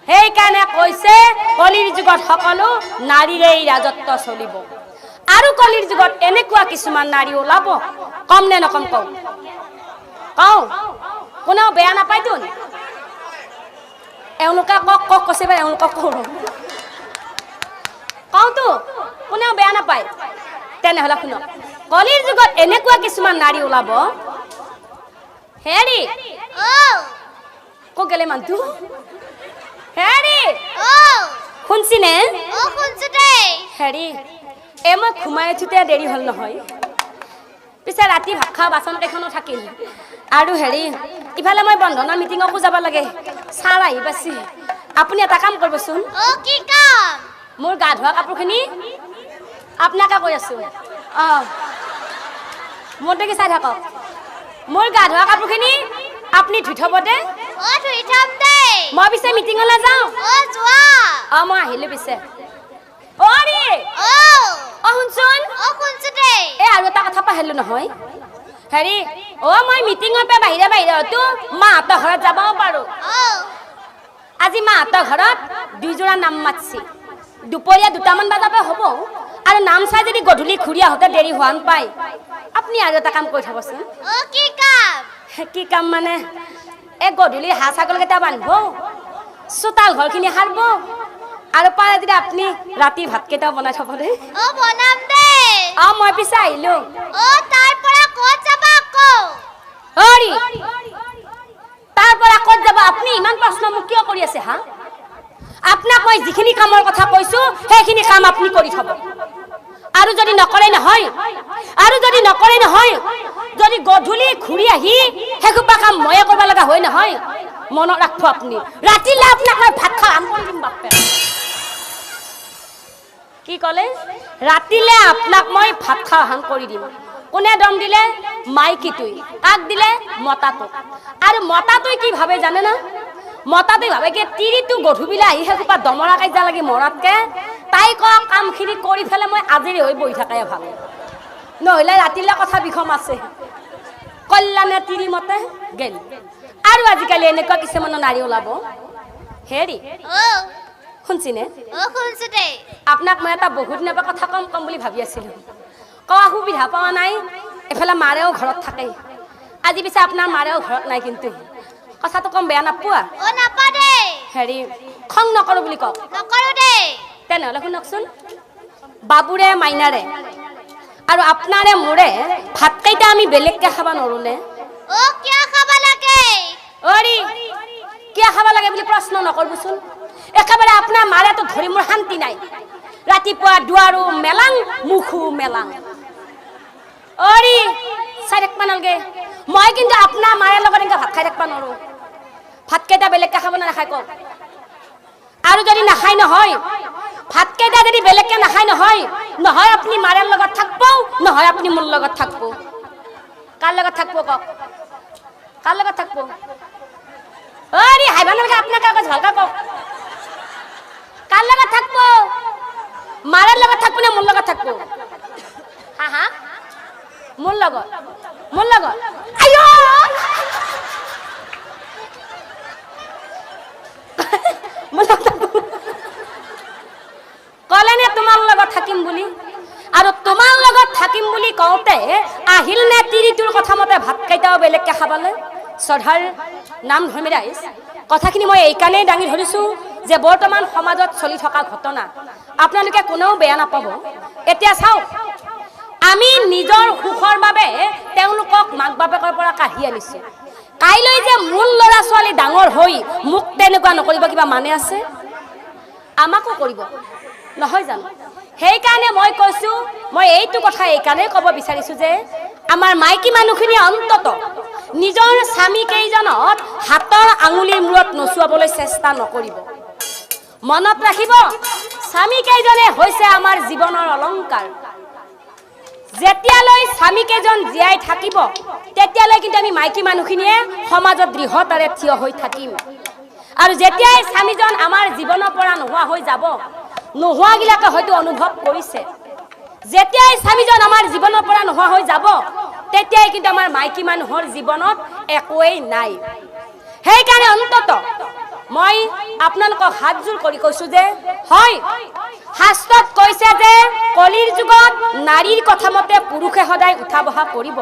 সেইকাৰণে কৈছে কলিৰ যুগত সকলো নাৰীৰে ৰাজত্ব চলিব আৰু কলিৰ যুগত এনেকুৱা কিছুমান নাৰী ওলাব কম নে নকম কওঁ কোনেও বেয়া নাপায়তো এওঁলোকে কক কৈছে বা এওঁলোকক কওঁতো কোনেও বেয়া নাপায় তেনেহ'লে শুনক কলিৰ যুগত এনেকুৱা কিছুমান নাৰী ওলাব হেৰি গেলে মানটো হেৰি শুনছিনে হেৰি মই ঘুমাই উঠোতে দেৰি হ'ল নহয় পিছে ৰাতি ভাত খোৱা বাচন কেইখনো থাকিল আৰু হেৰি ইফালে মই বন্ধনৰ মিটিঙকো যাব লাগে ছাৰ আহি পাইছে আপুনি এটা কাম কৰিবচোন মোৰ গা ধোৱা কাপোৰখিনি আপোনাকে কৈ আছো মোৰ দেখি চাই থাকক মোৰ গা ধোৱা কাপোৰখিনি আপুনি ধুই থব দে মই পিছে মিটিঙলৈ যাওঁ মই আহিলো পিছে শুনচোন আৰু এটা কথা পাহৰিলো নহয় হেৰি মই মিটিঙৰ পৰা বাহিৰতো মাহঁতৰ ঘৰত যাবও পাৰো আজি মাহঁতৰ ঘৰত 2 যোৰা নাম মাতছি দুপৰীয়া 2টামান বজাত হ'ব আৰু নাম চাই যদি গধূলি ঘূৰি আহোঁতে দেৰি হোৱা পায় আপুনি আৰু এটা কাম কৰি থবচোন কি কাম মানে গধূলি হাঁহ ছাগল কেইটা বান্ধিব চোতাল ঘৰখিনি সাৰিব আৰু পাৰে যদি আপুনি ৰাতি ভাত কেইটাও বনাই থব দে মই পিছে আহিলো তাৰ পৰা ক'ত যাব আপুনি ইমান প্ৰশ্ন মোক কিয় কৰি আছে হা আপোনাক মই যিখিনি কামৰ কথা কৈছো সেইখিনি কাম আপুনি কৰি থব আৰু যদি নকৰে নহয় যদি গধূলি ঘূৰি আহি সেইসোপা কাম ময়ে কৰিব লগা হয় নহয় মনত ৰাখিব আপুনি ৰাতিলে আপোনাক মই ভাত খোৱা আম কৰি দিম বাপে কি ক'লে ৰাতিলে আপোনাক মই ভাত খোৱা আম কৰি দিম কোনে দম দিলে মাইকীটোই কাক দিলে মতাটো আৰু মতাটোই কি ভাবে জানে না মতাটোই ভাবে কি তিৰিটো গধূলিলে আহি সেইসোপা দমৰা কাজিয়া লাগি মৰাতকে তাই কোৱা কামখিনি কৰি ফেলে মই আজৰি হৈ বহি থাকাই ভাল নহ'লে ৰাতিলে কথা বিষম আছে কল্যাণে তিৰি মতে গেল আৰু আজিকালি এনেকুৱা কিছুমান নাৰী ওলাব হেৰি শুনছিনে আপোনাক মই এটা বহুত দিনৰ পৰা কথা কম বুলি ভাবি আছিলো কোৱা সুবিধা পোৱা নাই এফালে মাৰেও ঘৰত থাকে আজি পিছে আপোনাৰ মাৰেও ঘৰত নাই কিন্তু কথাটো কম বেয়া নাপোৱা হেৰি খং নকৰো বুলি কওক তেনেহ'লে শুনকচোন বাবুৰে মাইনাৰে আৰু আপোনাৰে মোৰে ভাত কেইটা আমি বেলেগকে খাব নোৱাৰো নে কিয় খাব লাগে বুলি প্ৰশ্ন নকৰবচোন একেবাৰে আপোনাৰ মাৰেতো ধৰি মোৰ শান্তি নাই ৰাতিপুৱা দুৱাৰো মেলাং মুখো মেলাং চাই থাকিব নালাগে মই কিন্তু আপোনাৰ মাৰে লগত এনেকৈ ভাত খাই থাকিব নোৱাৰো ভাতকেইটা বেলেগকে খাব নাখায় কওক আৰু যদি নাখায় নহয় ভাতকেইটা যদি বেলেগকে নাখায় নহয় আপুনি মাৰে লগত থাকব নহয় আপুনি মোৰ লগত থাকব কাৰ লগত থাকব কওক কাৰ লগত থাকব হাইবা নালাগে আপোনাক আকৌ ভালকে কওক কাৰ লগত থাকব মাৰাৰ লগত থাকব নে মোৰ লগত থাকব হা মোৰ লগত আইও কলে নে তোমাৰ লগত থাকিম বুলি আৰু তোমাৰ লগত থাকিম বুলি কওঁতে আহিল নে তিৰিটোৰ কথা মতে ভাত কেইটাও বেলেগকে খাবলৈ শ্ৰদ্ধাৰ নাম ধৰ্মী ৰাইজ কথাখিনি মই এইকাৰণেই দাঙি ধৰিছোঁ যে বৰ্তমান সমাজত চলি থকা ঘটনা আপোনালোকে কোনেও বেয়া নাপাব এতিয়া চাওক আমি নিজৰ সুখৰ বাবে তেওঁলোকক মাক বাপেকৰ পৰা কাঢ়ি আনিছোঁ কাইলৈ যে মোৰ ল'ৰা ছোৱালী ডাঙৰ হৈ মোক তেনেকুৱা নকৰিব কিবা মানে আছে আমাকো কৰিব নহয় জানো সেইকাৰণে মই কৈছোঁ মই এইটো কথা এইকাৰণেই ক'ব বিচাৰিছোঁ যে আমাৰ মাইকী মানুহখিনি অন্তত নিজৰ স্বামী কেইজনত হাতৰ আঙুলিৰ মূৰত নচুৱাবলৈ চেষ্টা নকৰিব মনত ৰাখিব স্বামী কেইজনে হৈছে আমাৰ জীৱনৰ অলংকাৰ যেতিয়ালৈ স্বামী কেইজন জীয়াই থাকিব তেতিয়ালৈ কিন্তু আমি মাইকী মানুহখিনিয়ে সমাজত দৃঢ়তাৰে থিয় হৈ থাকিম আৰু যেতিয়াই স্বামীজন আমাৰ জীৱনৰ পৰা নোহোৱা হৈ যাব নোহোৱাগিলাকে হয়তো অনুভৱ কৰিছে যেতিয়াই স্বামীজন আমাৰ জীৱনৰ পৰা নোহোৱা হৈ যাব তেতিয়াই কিন্তু আমাৰ মাইকী মানুহৰ জীৱনত একোৱেই নাই সেইকাৰণে অন্তত মই আপোনালোকক হাতজোৰ কৰি কৈছো যে হয় শাস্ত্ৰত কৈছে যে কলিৰ যুগত নাৰীৰ কথা মতে পুৰুষে সদায় উঠা বহা কৰিব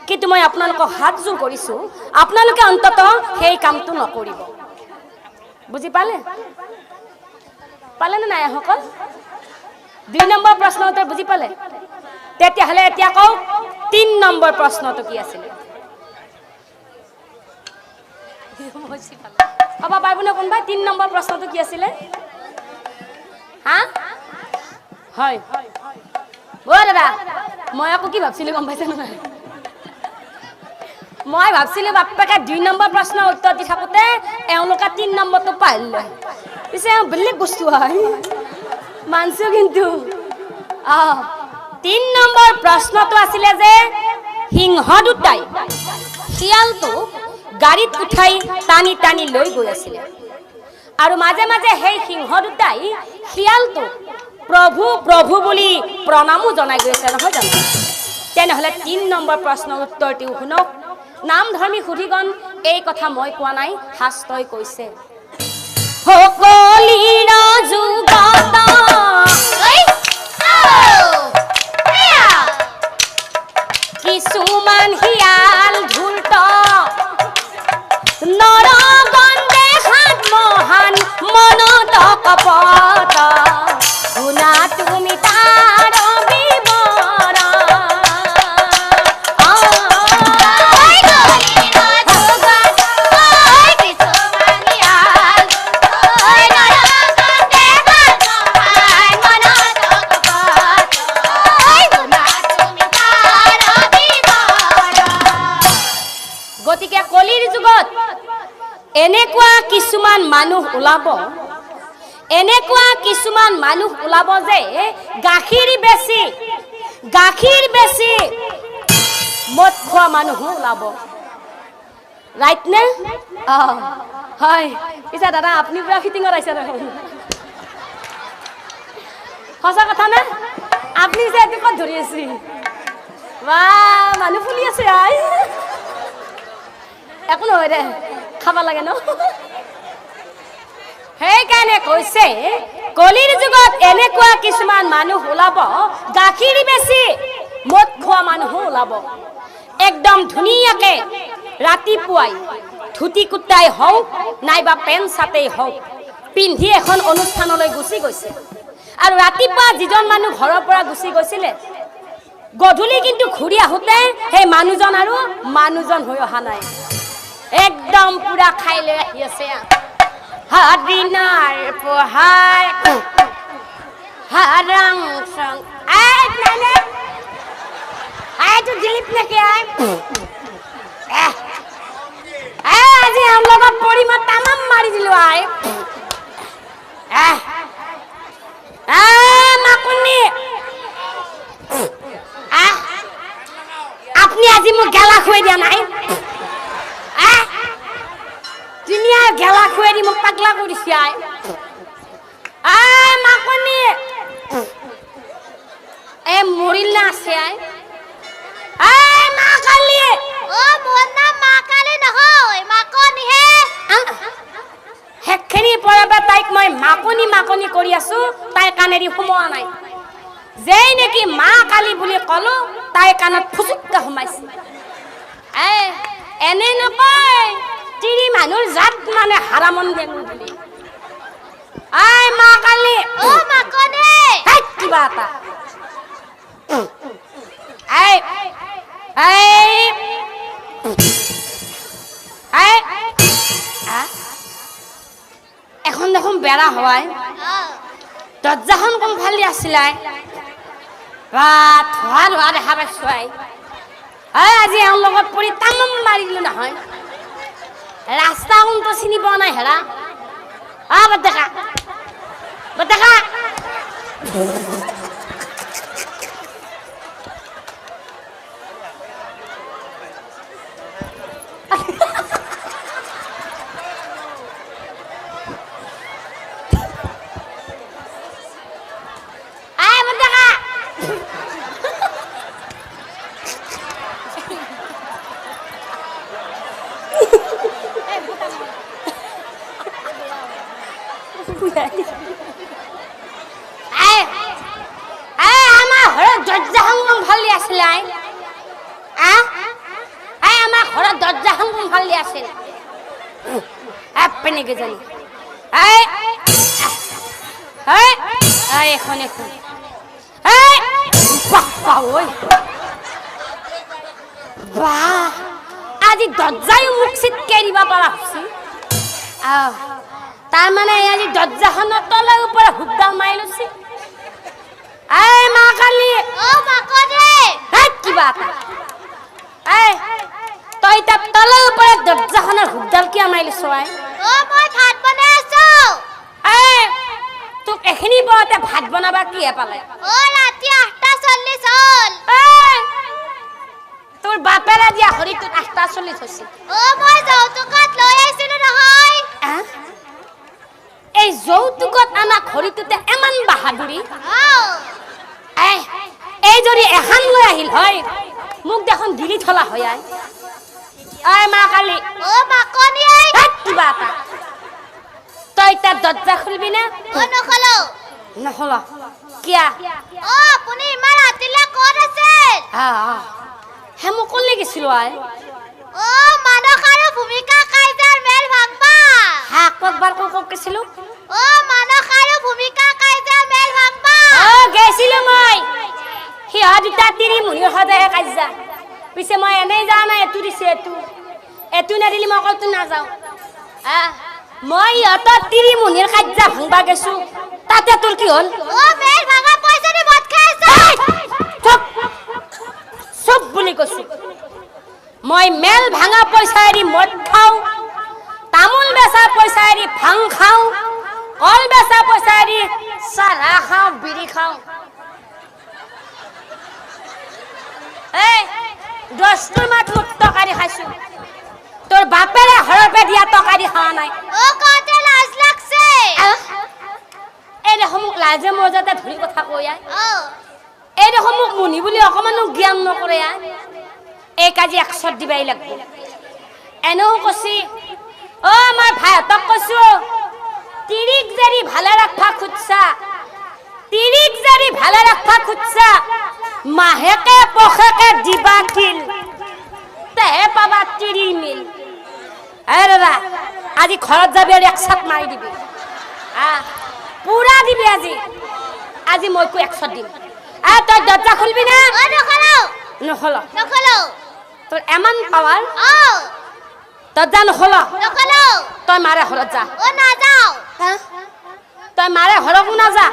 কিন্তু মই আপোনালোকক হাতজোৰ কৰিছো আপোনালোকে অন্তত সেই কামটো নকৰিব বুজি পালে পালে নে নাই সকল 2 নম্বৰ প্ৰশ্ন উত্তৰ বুজি পালে তেতিয়াহলে এতিয়া কও 3 নম্বৰ প্ৰশ্নটো কি আছিল अब पार्बने कोनबा 3 नम्बर प्रश्न तो की आছিলে हां হয় ओ दादा মই আকো কি ভাবছিলো গম পাইছ না মই ভাবছিলো বাপ্পাকে 2 নম্বৰ প্ৰশ্ন উত্তৰ দি থাকোতে এওঁলোকা 3 নম্বৰটো পাইল পিছে বেলেগ বস্তু হয় মানছো কিন্তু 3 নম্বৰ প্ৰশ্নটো আছিলে যে সিংহ দুটাই শিয়ালটো গাড়ীত উঠাই টানি টানি লৈ গৈ আছিল আৰু মাজে মাজে সেই সিংহ দুটাই শিয়ালটো প্ৰভু প্ৰভু বুলি প্ৰণামো জনাই গৈছে নহয় জানো তেনেহলে 3 নম্বৰ প্ৰশ্নৰ উত্তৰটি শুনক নাম ধৰ্মী সুধিগণ এই কথা মই কোৱা নাই শাস্ত্ৰই কৈছে সকলিৰ যুগত কিছুমান হিয়াল ধূৰ্ত নৰগন্ধে হাত মহান মনত কপট শুনা তুমি তাৰ বিৱৰণ গতিকে কলিৰ যুগত এনেকুৱা কিছুমান মানুহ ওলাব যে গাখীৰ বেছি মদ খোৱা মানুহ ওলাব ৰাইট নে হয় পিছে দাদা আপুনি পুৰা ফিটিঙত আহিছে দেখোন সঁচা কথা না আপুনি যে এইটো ক'ত ধৰি আছে বা মানুহ ফুলি আছে আই একো নহয় দে খাব লাগে ন সেইকাৰণে কৈছে কলিৰ যুগত এনেকুৱা কিছুমান মানুহ ওলাব গাখীৰ বেছি মদ খোৱা মানুহ ওলাব একদম ধুনীয়াকে ৰাতিপুৱাই ধুতি কুটাই হওক নাইবা পেন চাটেই হওক পিন্ধি এখন অনুষ্ঠানলৈ গুচি গৈছে আৰু ৰাতিপুৱা যিজন মানুহ ঘৰৰ পৰা গুচি গৈছিলে গধূলি কিন্তু ঘূৰি আহোঁতে সেই মানুহজন আৰু মানুহজন হৈ অহা নাই একদম পুৰা খাই লৈ আহি আছে হাদিনাৰ পোহাৰ হাৰাং সং আই নানে আই তো দিলীপ নেকি আই আজি हम लोग पड़ी में तमाम मारी दिलो आए माकुनी अपनी আজি মোক গেলা খুৱাই দিয়া নাই দুনিয়া গেলা খুৱাই দি মোক পাগলা কৰিছে আই মাকুনি এ মৰিল না আছে আই মা কালি ও মোৰ নাম মা কালী নহয় মাকনি হে হেখনি পৰাবে তাইক মই মাকনি মাকনি কৰি আছো তাই কানেৰি সোমোৱা নাই যেই নেকি মা কালী বুলি কলো তাই কানত ফুচুককে সোমাইছে এনে নকয় তিৰি মানুহৰ জাত মানে হাৰামন বেঙুন বুলি আই মা কালী ও মাকনি হেই কিবা এটা আই আই আই এখন দেখোন বেড়া হওয়ায় দরজাখন কোন ফালি আসিলাই বা ধোয়া ধোয়া দেখা পাইছো আজি এওঁৰ লগত পৰি তামাম মাৰি দিলো নহয় ৰাস্তা কোনটো চিনি পোৱা নাই হেৰা বদেকা বদেকা আমাৰ ঘৰত দৰ্জা সংগম ভালি আছিল আমাৰ ঘৰত দৰ্জা সংগম ভালি আছিল আপনি কেজনী এখন এখন আজি দৰ্জাই মোক চিটকাই দিব পৰা হৈছে তাৰমানে আজি দৰ্জাখনৰ তলৰ ওপৰত হুকডাল মাৰি লৈছে মা কালি কিবা তই তাত তলৰ ওপৰত দৰ্জাখনৰ হুকডাল কিয় মাৰি লৈছ তোক এখিনি বৰতে ভাত বনাবা কিহে পালে তোৰ বাপেৰে দিয়া হৰিটোত 8:40 হৈছে এই যৌতুকত আমাক হৰিটোতে ইমান বাহাদুৰি এই যদি এখন লৈ আহিল হয় মোক দেখোন দিলি থলা হয় মা কালি কিবা এটা তই তাত দৰ্জা খুলবি না নখল কিয়া হে মোক কলে গেছিলো পিছে মই এনেই যা নাই এটো দিছে এটো নাদিলি মই কতো নাযাওঁ মই ইহঁতৰ তিৰিমুনিৰ কাজ্যা ভাঙবা গেছো তাতে তোৰ কি হ'ল চব বুলি কৈছো মই মেল ভাঙা পইচা এৰি মদ খাওঁ তামোল বেচা পইচা এৰি ভাং খাওঁ কল বেচা পইচা এৰি চাৰা খাওঁ বিড়ি খাওঁ 10 মাত মোক তৰকাৰী খাইছো তোৰ বাপেৰে হৰপে দিয়া তৰকাৰী খোৱা নাই এই দেখো মোক লাজে মজাতে ধৰি কথা কৈ এই দেখো মোক মুনি বুলি অকমানো জ্ঞান নকৰে এই কাজি 100 দিবাই লাগব এনেও কৈছি মই ভাইহঁতক কৈছো তিৰিক জাৰি ভালে ৰাখবা খুদছা মাহেকে পখেকে দিবা কিল তেহে পাবা তিৰি মিল দাদা আজি ঘৰত যাবি আৰু 100 মাৰি দিবি পুৰা দিবি আজি মইকো 100 দিম তই দৰ্জা খুলবি না নখল তোৰ এমান পাৱাৰ দৰ্জা নখল তই মাৰে ঘৰত যা তই মাৰে ঘৰকো নাযা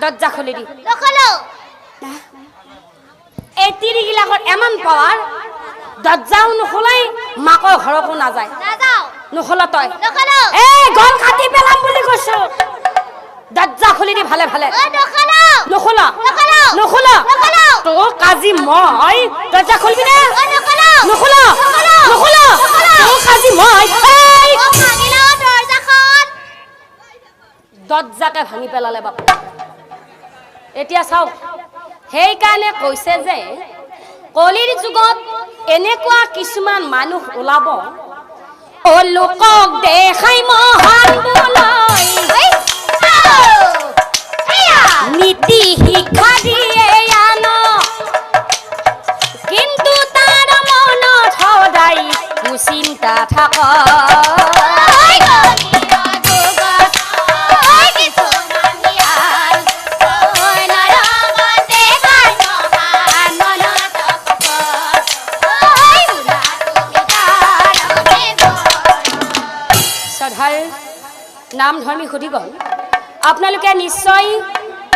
দৰ্জা খুলি দি এই তিৰিগিলাকৰ এমান পাৱাৰ দৰ্জাও নখলাই মাকৰ ঘৰকো নাযায় নখল তই গল কাটি পেলাম বুলি কৈছো দৰ্জা খুলি দি ভালে নখল তোৰ কাজি মই দৰ্জা খুলবি না নখল তোৰ কাজি মই দৰ্জাকে ভাঙি পেলালে বাপ এতিয়া চাওক সেইকাৰণে কৈছে যে কলিৰ যুগত এনেকুৱা কিছুমান মানুহ ওলাব লোকক দেখাই মহান বুলাই নীতি শিক্ষা দিয়ে কিন্তু তাৰ মনত সদায় কুচিন্তা থকা নাম ধৰ্মী সুধি গ'ল আপোনালোকে নিশ্চয়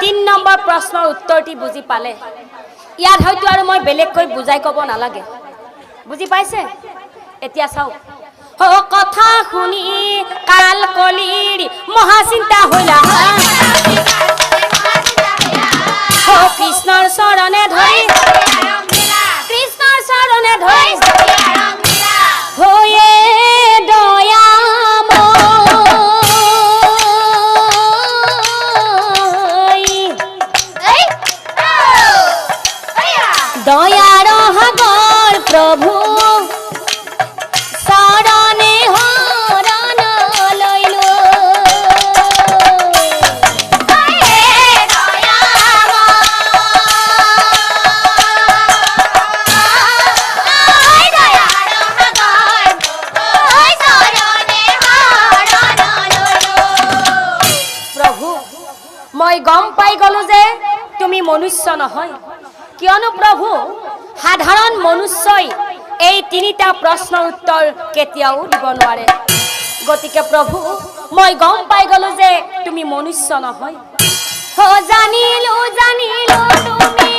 3 নম্বৰ প্ৰশ্নৰ উত্তৰটি বুজি পালে ইয়াত হয়তো আৰু মই বেলেগকৈ বুজাই ক'ব নালাগে বুজি পাইছে এতিয়া চাওক কথা শুনি কাল কলিৰ মহাচিন্তা হলা কৃষ্ণৰ চৰণে ধৰি হয়ে দয়াৰ সাগৰ প্ৰভু চৰণে শৰণ লৈলো গম পাই গলো যে তুমি মনুষ্য নহয় কিয়নো প্ৰভু সাধাৰণ মনুষ্যই এই তিনিটা প্ৰশ্নৰ উত্তৰ কেতিয়াও দিব নোৱাৰে গতিকে প্ৰভু মই গম পাই গলো যে তুমি মনুষ্য নহয় জানিলো তুমি